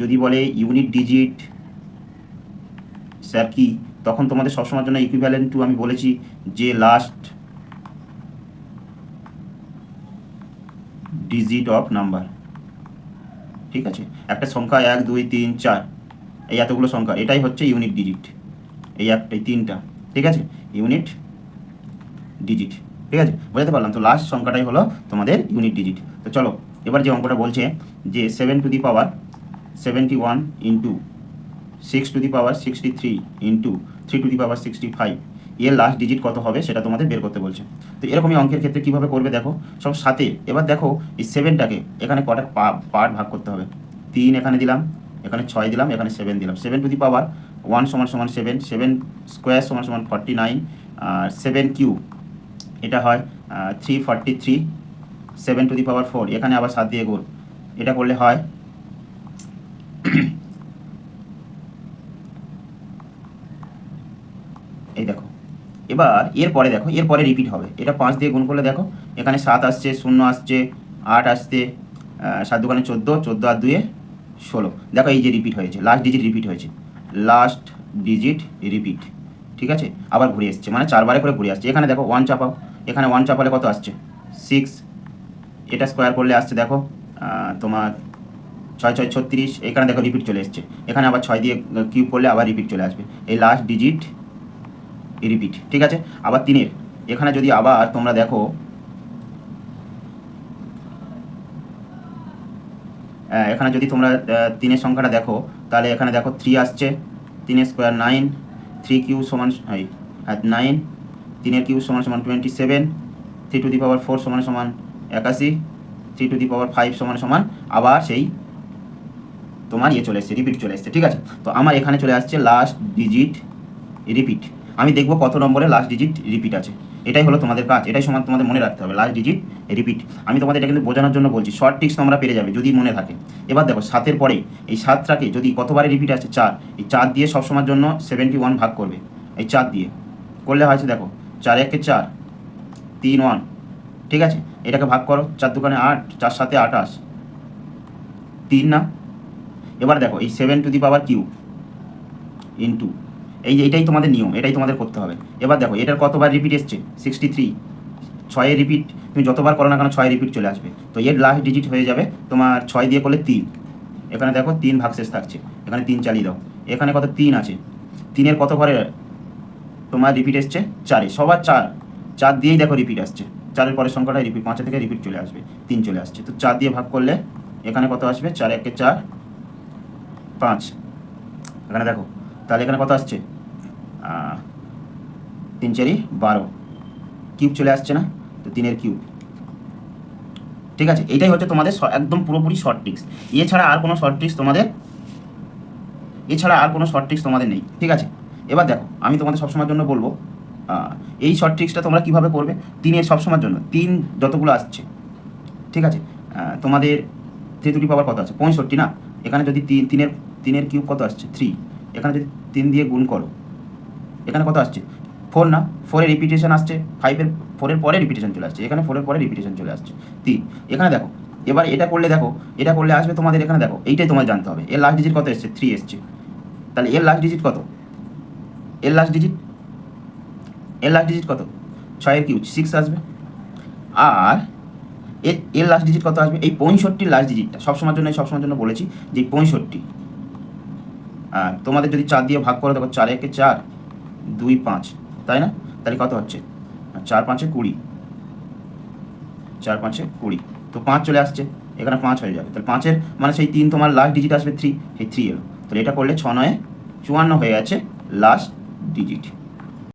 যদি বলে unit digit sir কি, তখন তোমাদের সবসময়ের জন্য ইকুইভ্যালেন্ট টু আমি বলেছি যে লাস্ট ডিজিট অফ নাম্বার। ঠিক আছে, একটা সংখ্যা 1 2 3 4 এই এতগুলো সংখ্যা, এটাই হচ্ছে ইউনিট ডিজিট, এই একটাই তিনটা। ঠিক আছে, ইউনিট ডিজিট। ঠিক আছে, বোঝাতে পারলাম? তো লাস্ট সংখ্যাটাই হলো তোমাদের ইউনিট ডিজিট। তো চলো এবার যে অঙ্কটা বলছে যে 7 to the power 71 into 6 to the power 63 into 3 to the power 65 এর লাস্ট ডিজিট কত হবে সেটা তোমাদের বের করতে বলছে। তো এরকমই অঙ্কের ক্ষেত্রে কীভাবে করবে দেখো, সব সাথে এবার দেখো এই 7টাকে এখানে কটা পার্ট ভাগ করতে হবে। 3 এখানে দিলাম, এখানে 6 দিলাম, এখানে 7 দিলাম। 7 টু দি পাওয়ার 1 সমান সমান 7, 7 স্কোয়ার সমান সমান 49, আর 7 কিউব এটা হয় 343, 7 টু দি পাওয়ার 4 এখানে আবার 7 দিয়ে গুণ, এটা করলে হয় এই দেখো। এবার এরপরে দেখো, এরপরে রিপিট হবে, এটা 5 দিয়ে গুণ করলে দেখো এখানে 7 আসছে, 0 আসছে, 8 আসছে, 7 দোকানে 14, 14 আর 2 16। দেখো এই যে রিপিট হয়েছে, লাস্ট ডিজিট রিপিট হয়েছে, লাস্ট ডিজিট রিপিট। ঠিক আছে, আবার ঘুরে এসছে, মানে 4 বারে করে ঘুরে আসছে। এখানে দেখো 1 চাপাও, এখানে 1 চাপালে কত আসছে 6, এটা স্কোয়ার করলে আসছে দেখো তোমার 6 6 36, এখানে দেখো রিপিট চলে এসছে, এখানে আবার 6 দিয়ে কিউব করলে আবার রিপিট চলে আসবে, এই লাস্ট ডিজিট রিপিট। ঠিক আছে, আবার 3-এর এখানে যদি আবার তোমরা দেখো এখানে যদি তোমরা 3-এর সংখ্যাটা দেখো, তাহলে এখানে দেখো 3 আসছে, 3 স্কোয়ার 9, 3 কিউ সমান 9, 3-এর কিউ সমান সমান 27, 3 টু দি পাওয়ার 4 সমান সমান 81, 3 টু দি পাওয়ার 5 সমান সমান আবার সেই তোমার চলে এসছে, রিপিট চলে এসছে। ঠিক আছে, তো আমার এখানে চলে আসছে লাস্ট ডিজিট রিপিট। আমি দেখব কত নম্বরে লাস্ট ডিজিট রিপিট আছে, এটাই হলো তোমাদের কাজ, এটাই সমান তোমাদের মনে রাখতে হবে, লাস্ট ডিজিট রিপিট। আমি তোমাদের এটা কিন্তু বোঝানোর জন্য বলছি, শর্ট ট্রিক্স তোমরা পেরে যাবে যদি মনে থাকে। এবার দেখো 7-এর পরে এই 7টাকে যদি কতবারে রিপিট আছে 4, এই 4 দিয়ে সবসময়ের জন্য 71 ভাগ করবে, এই 4 দিয়ে করলে হয়েছে দেখো 4 1 4 3 1। ঠিক আছে, এটাকে ভাগ করো, 4 দোকানে 8, 4 7 28, 3 না। এবার দেখো এই 7 to the power cube into এই যে এটাই তোমাদের নিয়ম, এটাই তোমাদের করতে হবে। এবার দেখো এটার কতবার রিপিট এসছে 63, 6-এর রিপিট তুমি যতবার করো না কেন 6 রিপিট চলে আসবে। তো এর লাস্ট ডিজিট হয়ে যাবে তোমার 6 দিয়ে করলে 3, এখানে দেখো 3 ভাগশেষ থাকছে, এখানে 3 চালিয়ে দাও, এখানে কত 3 আছে, 3-এর কত ঘরে তোমার রিপিট এসছে 4-এ, সবার 4, 4 দিয়েই দেখো রিপিট আসছে, 4-এর পরের সংখ্যাটা রিপিট, 5 থেকে রিপিট চলে আসবে, 3 চলে আসছে। তো 4 দিয়ে ভাগ করলে এখানে কত আসবে 4 1 4 5, এখানে দেখো তাহলে এখানে কত আসছে 3 4 12, কিউব চলে আসছে না, তো 3-এর কিউব। ঠিক আছে, এইটাই হচ্ছে তোমাদের একদম পুরোপুরি শর্ট ট্রিক্স, এছাড়া আর কোনো শর্ট ট্রিক্স তোমাদের নেই। ঠিক আছে, এবার দেখো আমি তোমাদের সবসময়ের জন্য বলবো এই শর্ট ট্রিক্সটা তোমরা কীভাবে করবে। 3-এর সবসময়ের জন্য 3 যতগুলো আসছে, ঠিক আছে, তোমাদের 3 টু দি পাওয়ার কত আছে 65 না, এখানে যদি 3-এর কিউব কত আসছে 3, এখানে যদি 3 দিয়ে গুণ করো, এখানে কত আসছে 4 না, 4-এর রিপিটেশন আসছে, 4-এর পরে রিপিটেশন চলে আসছে, এখানে 4-এর পরে রিপিটেশন চলে আসছে 3। এখানে দেখো এবার এটা করলে দেখো, এটা করলে আসবে তোমাদের এখানে দেখো, এইটাই তোমার জানতে হবে, এর লাস্ট ডিজিট কত এসছে 3 এসছে, তাহলে এর লাস্ট ডিজিট কত, এর লাস্ট ডিজিট কত 6-এর কিউব 6 আসবে, আর এর লাস্ট ডিজিট কত আসবে এই 65-র লাস্ট ডিজিটটা। সবসময়ের জন্য বলেছি যে 65, আর তোমাদের যদি 4 দিয়ে ভাগ করে দেখো 4 1 4 2 5, তাই না, তাহলে কত হচ্ছে 4 5 20, 4 5 20, তো 5 চলে আসছে, এখানে 5 হয়ে যাবে, তাহলে 5-এর মানে সেই 3 তোমার লাস্ট ডিজিট আসবে 3, সেই 3 এলো, তাহলে এটা করলে 6 9 54 হয়ে যাচ্ছে লাস্ট ডিজিট।